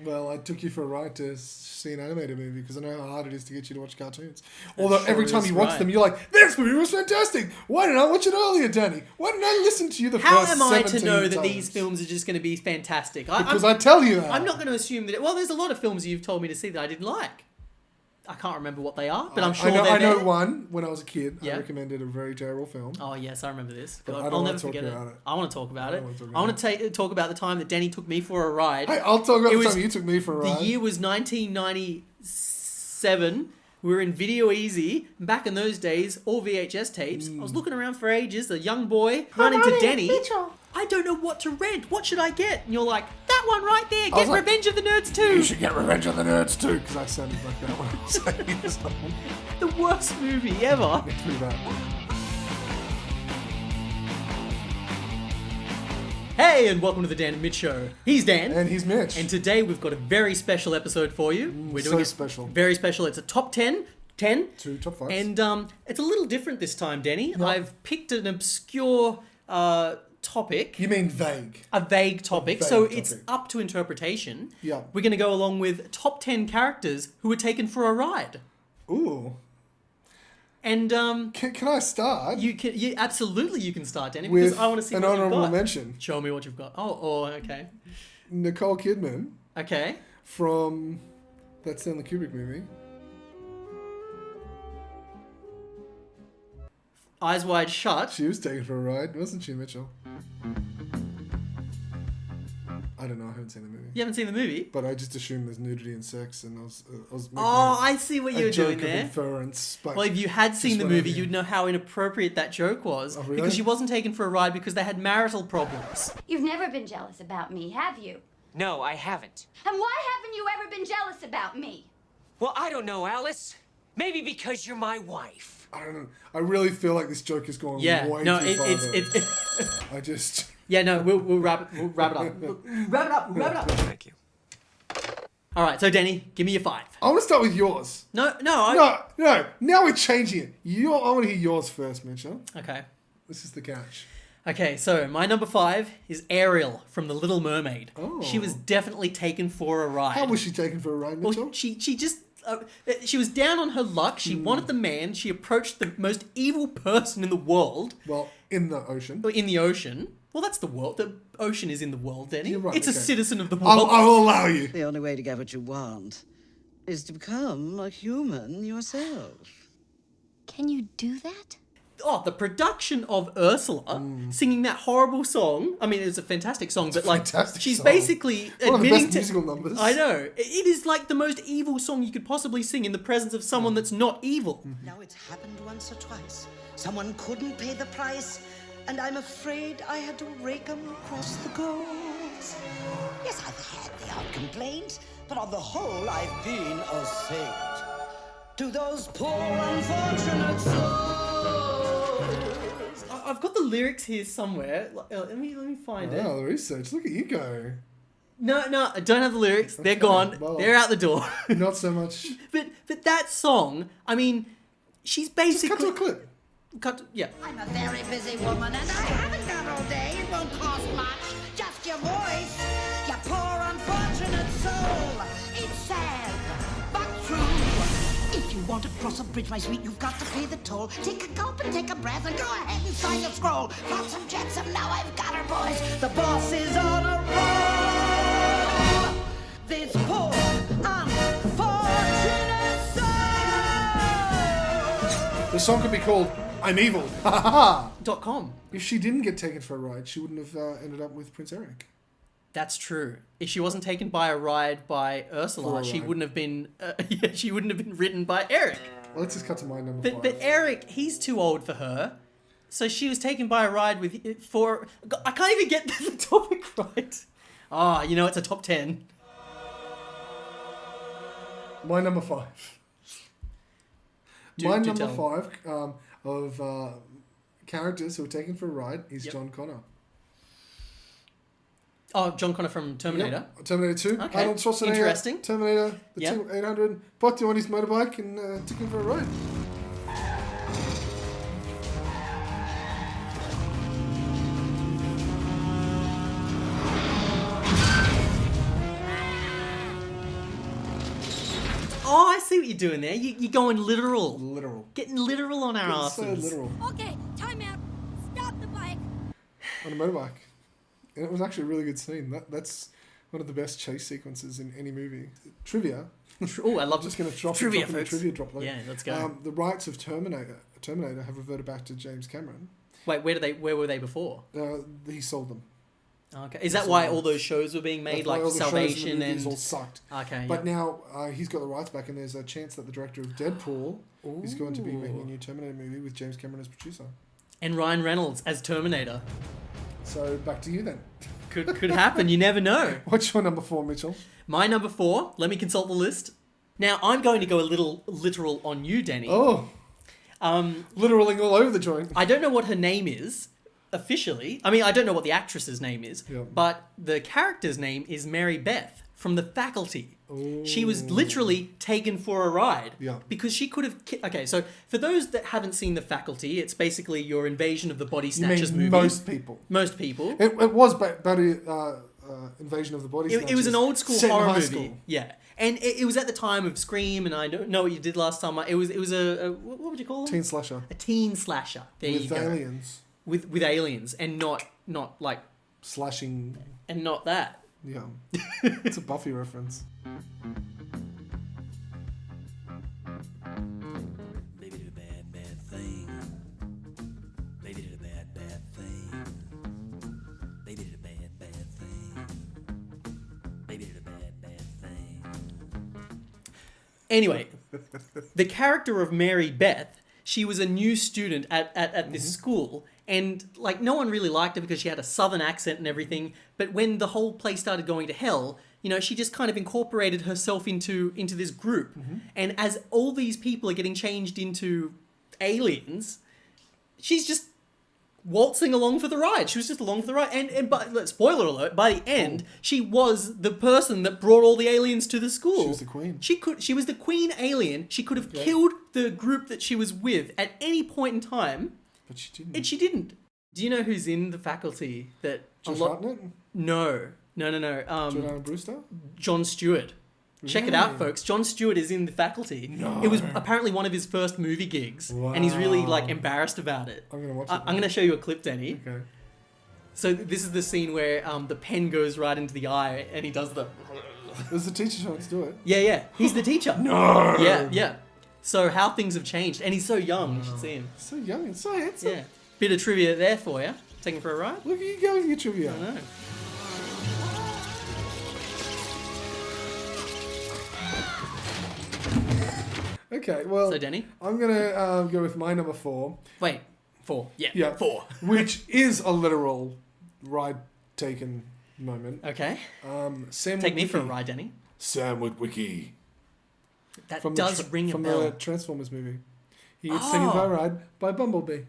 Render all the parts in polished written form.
Well, I took you for a ride to see an animated movie because I know how hard it is to get you to watch cartoons. Although every time you watch them, you're like, this movie was fantastic. Why didn't I watch it earlier, Danny? Why didn't I listen to you the How first am I 17 to know that times? these films are just going to be fantastic? Because I tell you that. I'm not going to assume that... Well, there's a lot of films you've told me to see that I didn't like. I can't remember what they are, but I'm sure I know there. one, when I was a kid, Yeah. I recommended a very terrible film. Oh, yes, I remember this. But God, I don't I'll want never to talk forget it. about it. I want to talk about it. I want to talk about the time that Danny took me for a ride. Hey, I'll talk about It the was- time you took me for a ride. The year was 1997. We were in Video Easy. Back in those days, all VHS tapes. I was looking around for ages, a young boy, running to Denny. I don't know what to rent. What should I get? And you're like, that one right there. Get like, Revenge of the Nerds 2. You should get Revenge of the Nerds too, because I sounded like that when I was saying this. The worst movie ever. It's pretty bad. Hey, and welcome to the Dan and Mitch Show. He's Dan. And he's Mitch. And today we've got a very special episode for you. We're doing so it special. Very special. It's a top 10. 2 top 5s. And it's a little different this time, Danny. I've picked an obscure topic. You mean vague? A vague topic. Vague So topic. it's up to interpretation. Yeah. We're going to go along with top 10 characters who were taken for a ride. Ooh. And Can I start? you absolutely you can start, Danny, with because I want to see an what you've honourable got. mention. Show me what you've got. Oh, okay. Nicole Kidman Okay. from that Stanley Kubrick movie. Eyes Wide Shut. She was taken for a ride, wasn't she, Mitchell? I don't know. I haven't seen the movie. You haven't seen the movie? But I just assumed there's nudity and sex, and I was making Oh, I see what a you're joke doing of there. inference. But Well, if you had seen Just the what I movie, mean. you'd know how inappropriate that joke was. Oh, really? Because she wasn't taken for a ride because they had marital problems. You've never been jealous about me, have you? No, I haven't. And why haven't you ever been jealous about me? Well, I don't know, Alice. Maybe because you're my wife. I don't know. I really feel like this joke is going Yeah, way no, too far. it's I just... yeah, no, we'll wrap it up. We'll wrap it up. Thank you. All right, so Danny, give me your 5. I want to start with yours. No. No. Now we're changing it. I want to hear yours first, Mitchell. Okay. This is the catch. Okay, so my number 5 is Ariel from The Little Mermaid. Oh. She was definitely taken for a ride. How was she taken for a ride, Mitchell? Well, she just... she was down on her luck. She wanted the man. She approached the most evil person in the world. Well, in the ocean. In the ocean. Well, that's the world. The ocean is in the world, Danny. You're right, It's a okay. citizen of the world. I will allow you. The only way to get what you want is to become a human yourself. Can you do that? Oh, the production of Ursula singing that horrible song. I mean, it's a fantastic song, but like, fantastic she's song. basically One of the admitting best to... musical numbers. I know. It is like the most evil song you could possibly sing in the presence of someone that's not evil. Now it's happened once or twice. Someone couldn't pay the price, and I'm afraid I had to rake 'em across the coals. Yes, I've had the odd complaint, but on the whole, I've been a saint. To those poor unfortunate souls. I've got the lyrics here somewhere. Let me find it. Oh, the research. Look at you go. No, I don't have the lyrics. They're Okay, gone. well. They're out the door. Not so much. but that song, I mean, she's Just basically... cut to a clip. Yeah. I'm a very busy woman, and I haven't got all day. It won't cost much, just your voice. You poor unfortunate soul. It's sad, but true. If you want to cross a bridge, my sweet, you've got to pay the toll. Take a gulp and take a breath and go ahead and sign your scroll. Flotsam jetsam, now I've got her, boys. The boss is on a roll. This poor unfortunate soul. The song could be called I'm Evil. Ha ha ha. .com. If she didn't get taken for a ride, she wouldn't have ended up with Prince Eric. That's true. If she wasn't taken by a ride by For Ursula, a she ride. wouldn't have been. She wouldn't have been written by Eric. Well, let's just cut to my number 5. But Eric, he's too old for her, so she was taken by a ride with for. I can't even get the topic right. Ah, you know it's a top 10. My number 5. My do number tell. 5 of characters who were taken for a ride is Yep. John Connor. Oh, John Connor from Terminator. Yep. Terminator 2. Okay. Arnold Schwarzenegger. Interesting. Terminator, the Yep. 800. Popped him on his motorbike and took him for a ride. Oh, I see what you're doing there. You're going literal. Literal. Getting literal on our It's so asses. literal. Okay, time out. Stop the bike. On a motorbike. And it was actually a really good scene. That's one of the best chase sequences in any movie. Trivia. Oh, I love Just going to drop trivia, in the folks. trivia drop. Yeah, let's go. The rights of Terminator have reverted back to James Cameron. Wait, where were they before? He sold them. Okay. Is that why all those shows were being made, That's why like all the shows Salvation and the movies and... all sucked. Okay, But yeah. now he's got the rights back, and there's a chance that the director of Deadpool is going to be making a new Terminator movie with James Cameron as producer. And Ryan Reynolds as Terminator. So back to you then. Could happen. You never know. What's your number 4, Mitchell? My number 4. Let me consult the list. Now, I'm going to go a little literal on you, Danny. Oh, literaling all over the joint. I don't know what her name is officially. I mean, I don't know what the actress's name is, Yeah. but the character's name is Mary Beth from The Faculty. She was literally taken for a ride. Yeah. Because she could have... Okay, so for those that haven't seen The Faculty, it's basically your Invasion of the Body You Snatchers mean movie. most people. Most people. It was Invasion of the Body Snatchers. It was an old school set in horror high movie. school. Yeah. And it was at the time of Scream, and I don't know what you did last summer. It was a what would you call it? Teen slasher. A teen slasher. There you With go. aliens. With aliens, and not like Slashing. and not that. Yeah. It's a Buffy reference. Baby did a bad, bad thing. Baby did a bad, bad thing. Baby did a bad, bad thing. Baby did a bad, bad thing. Anyway, the character of Mary Beth, she was a new student at this school, and like no one really liked her because she had a southern accent and everything. But when the whole place started going to hell, you know, she just kind of incorporated herself into this group. And as all these people are getting changed into aliens, she's just waltzing along for the ride. She was just along for the ride. And but spoiler alert, by the end, she was the person that brought all the aliens to the school. She was the queen. She was the queen alien. She could have killed the group that she was with at any point in time, But she didn't. and she didn't. Do you know who's in The Faculty? That Josh Hartnett? No. Jordan Brewster? John Stewart. Check it out, folks. John Stewart is in The Faculty. No. It was apparently one of his first movie gigs, and he's really like embarrassed about it. I'm going to watch it. I'm going to show you a clip, Danny. Okay. So this is the scene where the pen goes right into the eye, and he does the... There's the teacher trying to do it. Yeah. He's the teacher. No. Yeah. So how things have changed, and he's so young. You should see him. So young and so handsome. Yeah. Bit of trivia there for you. Taking for a ride. Look at you going with your trivia. I know. Okay, well, So Danny, I'm going to go with my number 4. wait, 4. Yeah. Yeah. 4. Which is a literal ride taken moment. Okay. Sam Take me Witwicky. for a ride, Danny. Sam Witwicky. That From does the ring a from bell. the Transformers movie. He gets taken by a ride by Bumblebee.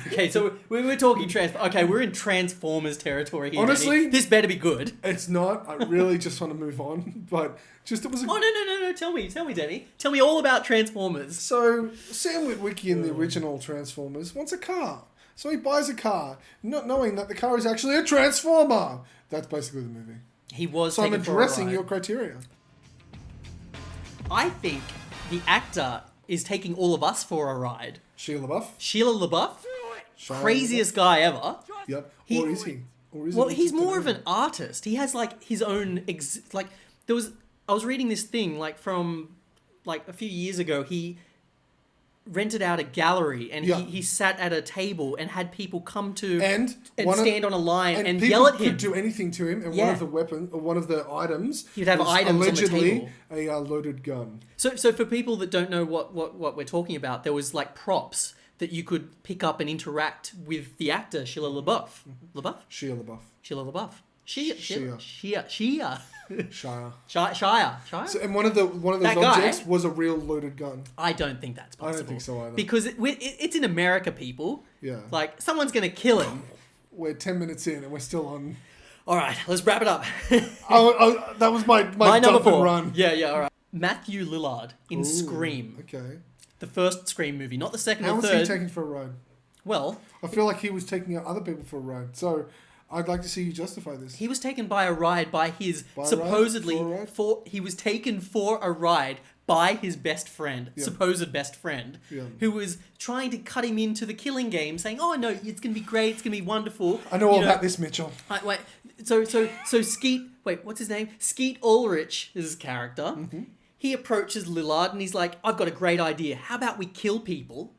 Okay, so we're talking Okay, we're in Transformers territory here. Honestly- Danny. This better be good. It's not. I really just want to move on, but just it was a. Oh no! Tell me, Danny. Tell me all about Transformers. So Sam Witwicky in the original Transformers wants a car, so he buys a car, not knowing that the car is actually a transformer. That's basically the movie. He was. So I'm taken for a addressing ride. your criteria. I think the actor is taking all of us for a ride. Shia LaBeouf. Sheila LaBeouf, Shia craziest guy ever. Yep. He- Or is he? Or is Well, it he's just a more of movie? an artist. He has like his own I was reading this thing like from like a few years ago. He rented out a gallery and Yeah. he sat at a table and had people come to and stand on a line and people yell at him. could do anything to him, and Yeah. one of the weapons, or one of the items, He'd have was items on the allegedly table. a loaded gun. So for people that don't know what we're talking about, there was like props that you could pick up and interact with the actor Shia LaBeouf. LaBeouf? Shia LaBeouf. Shia LaBeouf. Shia. Shia. Shia. So, and one of those That guy- objects was a real loaded gun. I don't think that's I possible. don't think so either. Because it's in America, people. Yeah. Like, someone's going to kill him. We're 10 minutes in and we're still on. All right, let's wrap it up. Oh, that was my My number dump and 4. run. Yeah, all right. Matthew Lillard in Ooh, Scream. Okay. The first Scream movie, not the second How or was third. he taken for a ride? Well, I feel like he was taking other people for a ride. So I'd like to see you justify this. He was taken by a ride by his By a ride? supposedly For a ride? he was taken for a ride by his best friend, Yeah. supposed best friend, Yeah. who was trying to cut him into the killing game, saying, "Oh no, it's gonna be great, it's gonna be wonderful." I know all about this, Mitchell. Wait, so Skeet, wait, what's his name? Skeet Ulrich is his character. Mm-hmm. He approaches Lillard and he's like, "I've got a great idea. How about we kill people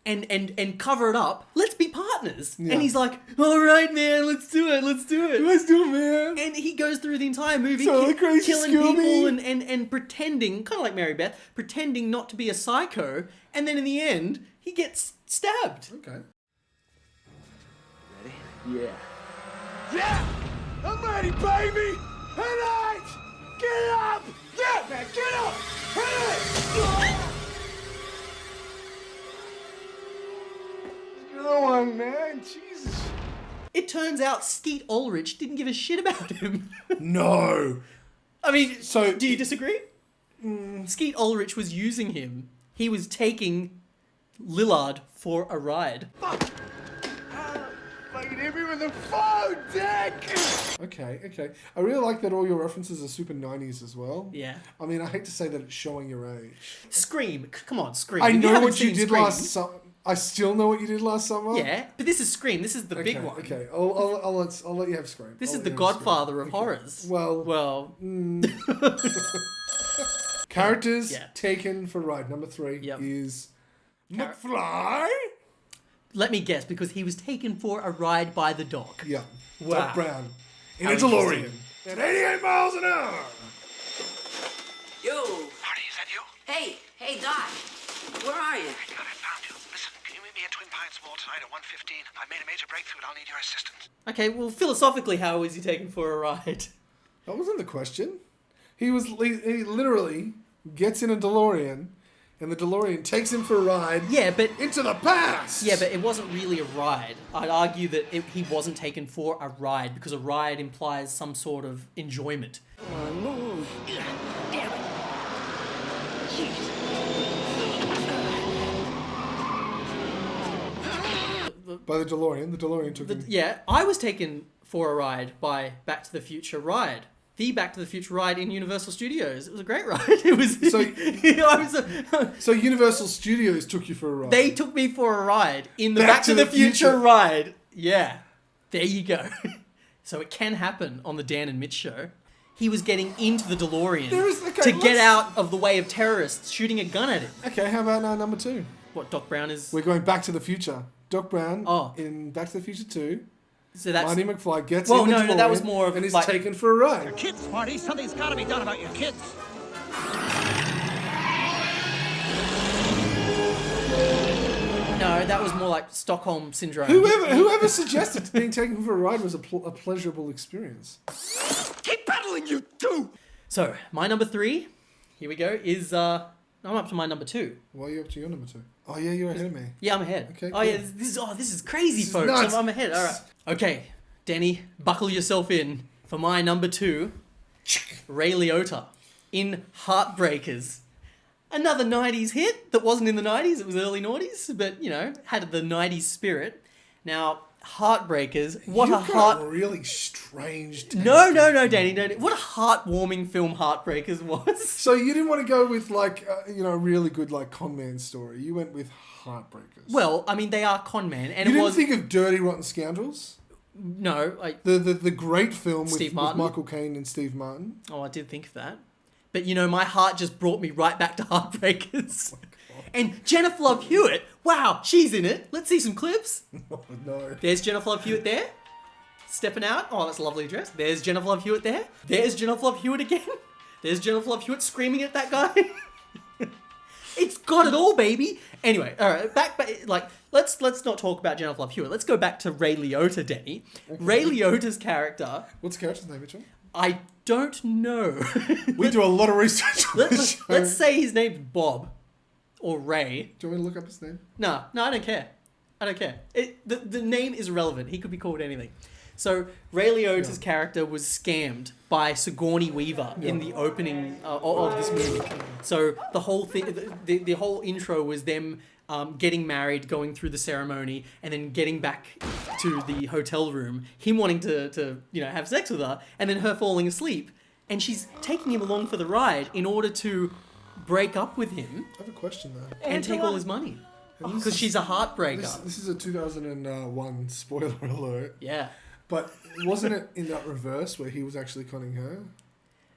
and cover it up? Let's be partners." Yeah. And he's like, "All right, man, let's do it. Let's do it, man. And he goes through the entire movie So crazy, killing Scooby. people and pretending, kind of like Mary Beth, pretending not to be a psycho. And then in the end, he gets stabbed. Okay. Yeah! I'm ready, baby! Hit it! Get up! Yeah, man, get up! Hit it! Go on, man. Jesus. It turns out Skeet Ulrich didn't give a shit about him. No. I mean, So- do you disagree? Skeet Ulrich was using him. He was taking Lillard for a ride. Fucking hit me with the phone, Dick! Okay. I really like that all your references are super 90s as well. Yeah. I mean, I hate to say that it's showing your age. Scream. Come on, Scream. I If know haven't what you seen did Scream- last summer. I still know what you did last summer. Yeah, but this is Scream. This is the Okay, big one. Okay, I'll let you have Scream. This I'll is let the you have Godfather Scream. of horrors. Well, Well, characters Yeah. taken for ride. Number 3 Yep. is Char- McFly. let me guess, because he was taken for a ride by the dog. Yeah. Wow. Doc Brown. In How a DeLorean. interesting. At 88 miles an hour. Yo. Marty, is that you? Hey, Doc. Where are you? I found you. Listen, can you meet me at Twin Pines Mall tonight at 1:15? I made a major breakthrough and I'll need your assistance. Okay, well, philosophically, how was he taken for a ride? That wasn't the question. He literally gets in a DeLorean, and the DeLorean takes him for a ride Yeah, but into the past. yeah, but it wasn't really a ride. I'd argue that he wasn't taken for a ride because a ride implies some sort of enjoyment. Move. Damn it. Jeez. By the DeLorean took him. Yeah, I was taken for a ride by Back to the Future ride. The Back to the Future ride in Universal Studios. It was a great ride. It was. So- I was So Universal Studios took you for a ride. they took me for a ride in the Back to the Future ride. Yeah, there you go. So it can happen on the Dan and Mitch show. He was getting into the DeLorean to get let's- out of the way of terrorists shooting a gun at him. Okay, how about number 2? What Doc Brown is? We're going Back to the Future. Doc Brown Oh. in Back to the Future 2. So that's Marty McFly gets Well, in the no, DeLorean that was more of and is like- taken for a ride. Kids, Marty, something's got to be done about your kids. no, that was more like Stockholm syndrome. Whoever suggested being taken for a ride was a pleasurable experience. Keep pedaling, you two! So my number 3, here we go, is I'm up to my number 2. Why are you up to your number 2? Oh yeah, you're ahead of me. Yeah, I'm ahead. Okay, Oh yeah, cool. this is crazy, This is folks. nuts. I'm ahead. All right. Okay, Danny, buckle yourself in for my number 2, Ray Liotta in Heartbreakers. Another 90s hit that wasn't in the 90s, it was early noughties, but, you know, had the 90s spirit. Now, Heartbreakers, what You've a got really strange taste. No, Danny, no. What a heartwarming film Heartbreakers was. So you didn't want to go with like a really good like con man story. You went with Heartbreakers. Well, I mean, they are con man, and you it didn't was think of Dirty Rotten Scoundrels, no. the great film with, Steve with Martin? Michael Caine and Steve Martin. Oh, I did think of that. But, you know, my heart just brought me right back to Heartbreakers. And Jennifer Love Hewitt, wow, she's in it. Let's see some clips. Oh no! There's Jennifer Love Hewitt there, stepping out. Oh, that's a lovely dress. There's Jennifer Love Hewitt there. There's Jennifer Love Hewitt again. There's Jennifer Love Hewitt screaming at that guy. It's got it all, baby. Anyway, all right, back like let's not talk about Jennifer Love Hewitt. Let's go back to Ray Liotta, Danny. Okay. Ray Liotta's character, What's the character's name, Mitchell? I don't know. We do a lot of research on this show. Let's say his name's Bob or Ray. Do you want me to look up his name? No, I don't care. I don't care. The name is irrelevant. He could be called anything. So Ray Liotta's character was scammed by Sigourney Weaver in the opening of this movie. So the whole thing, the whole intro was them getting married, going through the ceremony, and then getting back to the hotel room, him wanting to have sex with her, and then her falling asleep, and she's taking him along for the ride in order to break up with him. I have a question though. And take all his money. Because she's a heartbreaker. This is a 2001 spoiler alert. Yeah. But wasn't it in that reverse where he was actually conning her?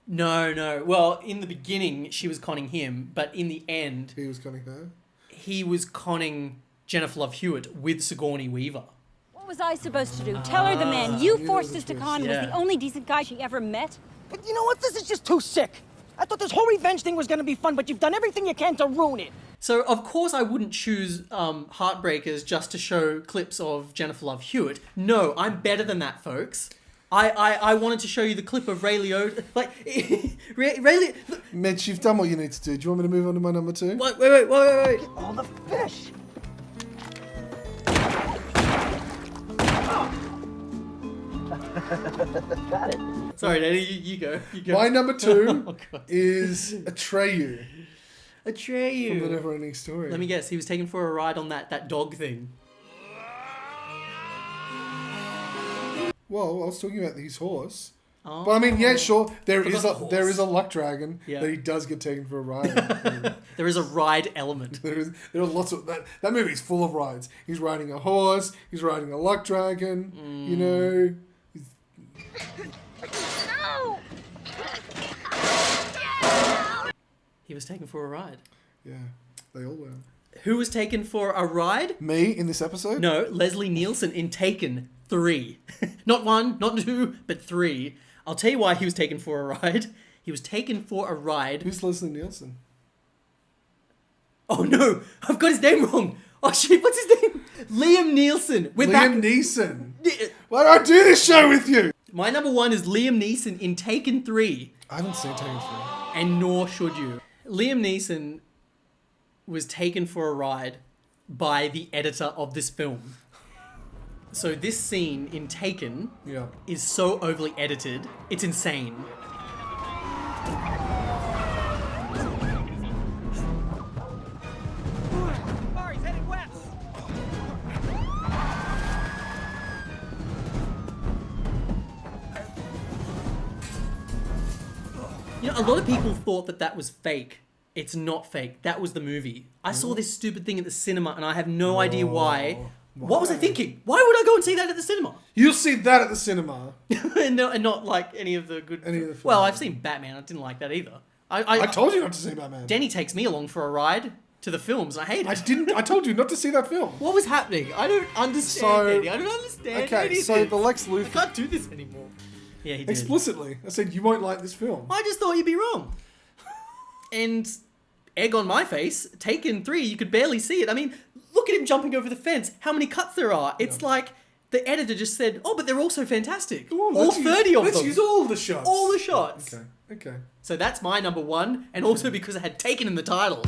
No. Well, in the beginning, she was conning him, but in the end... He was conning her? He was conning Jennifer Love Hewitt with Sigourney Weaver. What was I supposed to do? Tell her the man you forced us to con was Yeah. the only decent guy she ever met? But you know what? This is just too sick. I thought this whole revenge thing was gonna be fun, but you've done everything you can to ruin it. So, of course, I wouldn't choose Heartbreakers just to show clips of Jennifer Love Hewitt. No, I'm better than that, folks. I wanted to show you the clip of Ray Liotta. Like, Ray Liotta... Mitch, you've done what you need to do. Do you want me to move on to my number 2? Wait. All the fish. Got it. Sorry, Danny, you go. My number 2 Oh, God. is Atreyu. Atreyu. From the Neverending Story. Let me guess, he was taken for a ride on that dog thing. Well, I was talking about his horse. Oh. But I mean, yeah, sure. There Forgot is the a horse. luck dragon Yeah. that he does get taken for a ride. There is a ride element. there are lots of that movie is full of rides. He's riding a horse. He's riding a luck dragon. You know. No! He was taken for a ride. Yeah, they all were. Who was taken for a ride? Me in this episode? No, Leslie Nielsen in Taken 3. Not 1, not 2, but 3. I'll tell you why he was taken for a ride. He was taken for a ride. Who's Leslie Nielsen? Oh no, I've got his name wrong. Oh shit, what's his name? Liam Neeson. We're back. Liam Neeson. Why do I do this show with you? My number 1 is Liam Neeson in Taken 3. I haven't seen Taken 3. And nor should you. Liam Neeson was taken for a ride by the editor of this film. So this scene in Taken is so overly edited, it's insane. He's heading west. You know, a lot of people thought that was fake. It's not fake. That was the movie. I saw this stupid thing at the cinema and I have no idea why. What was I thinking? Why would I go and see that at the cinema? You'll see that at the cinema. and not like any of the good... Any of the films. Well, I've seen Batman. I didn't like that either. I told you not to see Batman. Danny takes me along for a ride to the films and I hate it. I told you not to see that film. What was happening? I don't understand, Danny. I don't understand Okay, anything. so the Lex I Luthor... can't do this anymore. Yeah, he did. Explicitly. I said, you won't like this film. I just thought you'd be wrong. And egg on my face, Taken 3, you could barely see it. I mean, look at him jumping over the fence. How many cuts there are. It's like the editor just said, oh, but they're also fantastic. All 30 of them. Let's use all the shots. All the shots. Okay. So that's my number 1, and also because it had Taken in the title.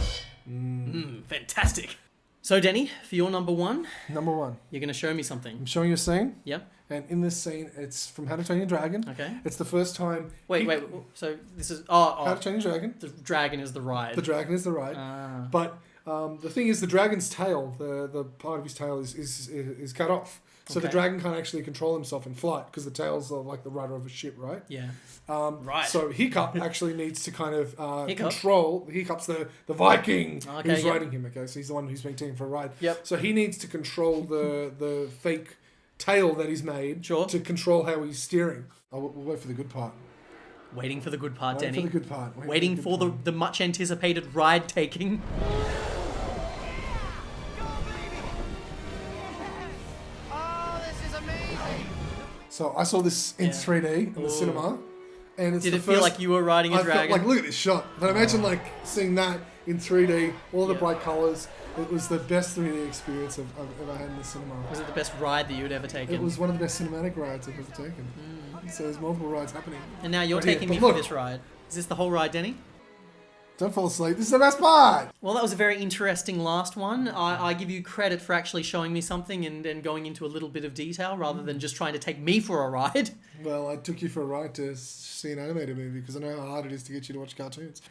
Fantastic. So, Denny, for your number 1, Number 1. you're going to show me something. I'm showing you a scene. Yeah? And in this scene, it's from How to Train Your Dragon. Okay. It's the first time... Wait. So this is... How to Train Your Dragon. The dragon is the ride. The dragon is the ride. But the thing is, the dragon's tail, the part of his tail is cut off. So the Okay. dragon can't actually control himself in flight because the tail's like the rudder of a ship, right? Yeah. Right. So Hiccup actually needs to kind of Hiccup? control... Hiccup's the Viking Okay, who's yep. riding him, okay? So he's the one who's being taken for a ride. Yep. So he needs to control the fake tail that he's made to control how he's steering. We'll wait for the good part. Waiting for the good part, Waiting Denny. for the good part. Waiting for the much anticipated ride taking. Oh, this is amazing. So I saw this in 3D in the cinema, and it's Did the it feel first- like you were riding a I felt dragon? like, look at this shot. But imagine like seeing that in 3D, all the Yeah. bright colors. It was the best 3D experience I've ever had in the cinema. Was it the best ride that you'd ever taken? It was one of the best cinematic rides I've ever taken. So there's multiple rides happening. And now you're Right here. taking But me look, for this ride. Is this the whole ride, Denny? Don't fall asleep. This is the best part. Well, that was a very interesting last one. I give you credit for actually showing me something and going into a little bit of detail rather than just trying to take me for a ride. Well, I took you for a ride to see an animated movie because I know how hard it is to get you to watch cartoons.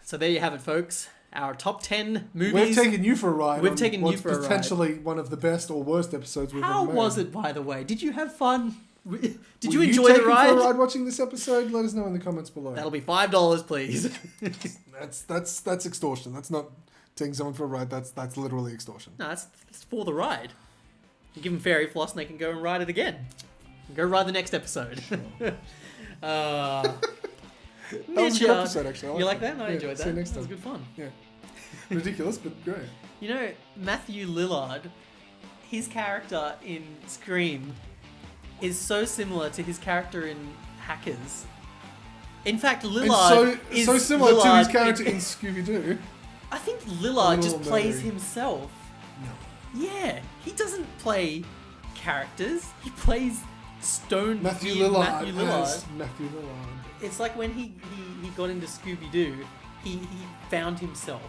So there you have it, folks. our top 10 movies. We've taken you for a ride. We've on taken you what's for a ride. potentially one of the best or worst episodes we've How ever made. was it, by the way? Did you have fun? Did Were you enjoy the taken ride? for a ride watching this episode? Let us know in the comments below. That'll be $5, please. That's extortion. That's not taking someone for a ride. That's literally extortion. No, it's for the ride. You give them fairy floss and they can go and ride it again. Go ride the next episode. That was a good episode, actually. You like that? I enjoyed that. See you next That was time. good fun. Yeah. Ridiculous, but great. You know, Matthew Lillard, his character in Scream is so similar to his character in Hackers. In fact, Lillard It's is so similar to Lillard his character in Scooby-Doo. I think Lillard just little plays nerdy. himself. No. Yeah, he doesn't play characters. He plays stone Matthew weird Lillard Matthew Lillard. as Matthew Lillard. It's like when he got into Scooby-Doo, he found himself.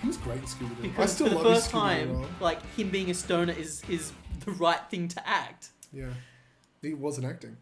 He was great in Scooby-Doo. I Because still for the love his first Scooby-Doo time, role. like him being a stoner is the right thing to act. Yeah. He wasn't acting.